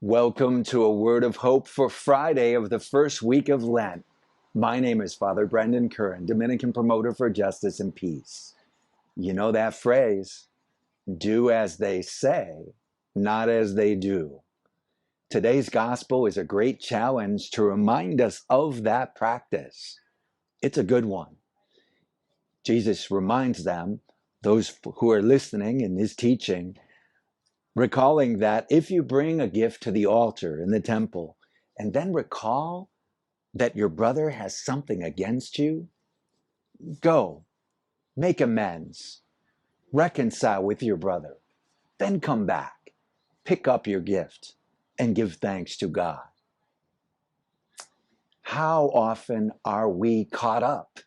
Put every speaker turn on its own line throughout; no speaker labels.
Welcome to a word of hope for Friday of the first week of Lent. My name is Father Brendan Curran, Dominican promoter for justice and peace. You know that phrase, do as they say, not as they do. Today's gospel is a great challenge to remind us of that practice. It's a good one. Jesus reminds them, those who are listening in his teaching, recalling that if you bring a gift to the altar in the temple and then recall that your brother has something against you, go, make amends, reconcile with your brother, then come back, pick up your gift, and give thanks to God. How often are we caught up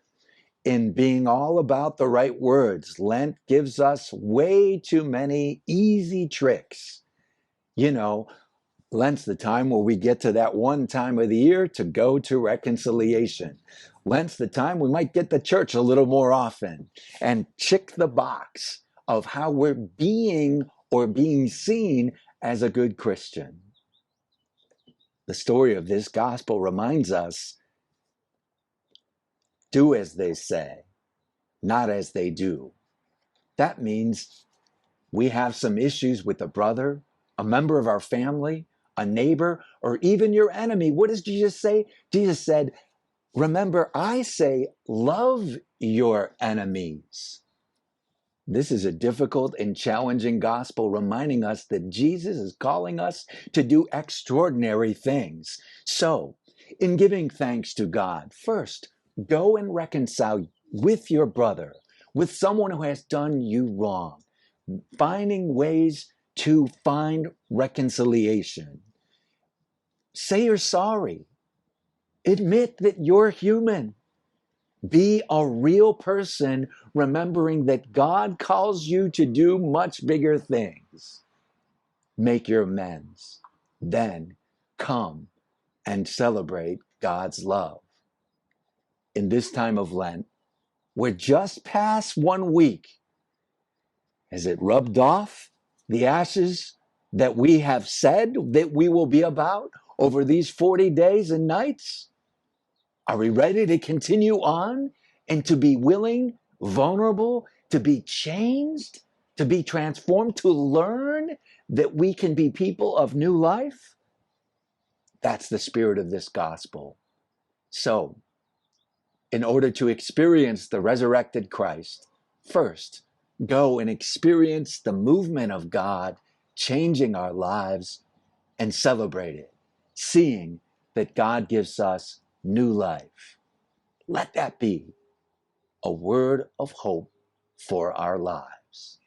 in being all about the right words? Lent gives us way too many easy tricks. Lent's the time where we get to that one time of the year to go to reconciliation. Lent's the time we might get to church a little more often and check the box of how we're being or being seen as a good Christian. The story of this gospel reminds us, do as they say, not as they do. That means we have some issues with a brother, a member of our family, a neighbor, or even your enemy. What does Jesus say? Jesus said, remember, I say, love your enemies. This is a difficult and challenging gospel reminding us that Jesus is calling us to do extraordinary things. So, in giving thanks to God, first, go and reconcile with your brother, with someone who has done you wrong, finding ways to find reconciliation. Say you're sorry. Admit that you're human. Be a real person, remembering that God calls you to do much bigger things. Make your amends. Then come and celebrate God's love. In this time of Lent, we're just past 1 week. Has it rubbed off the ashes that we have said that we will be about over these 40 days and nights? Are we ready to continue on and to be willing, vulnerable, to be changed, to be transformed, to learn that we can be people of new life? That's the spirit of this gospel. So, in order to experience the resurrected Christ, first, go and experience the movement of God changing our lives and celebrate it, seeing that God gives us new life. Let that be a word of hope for our lives.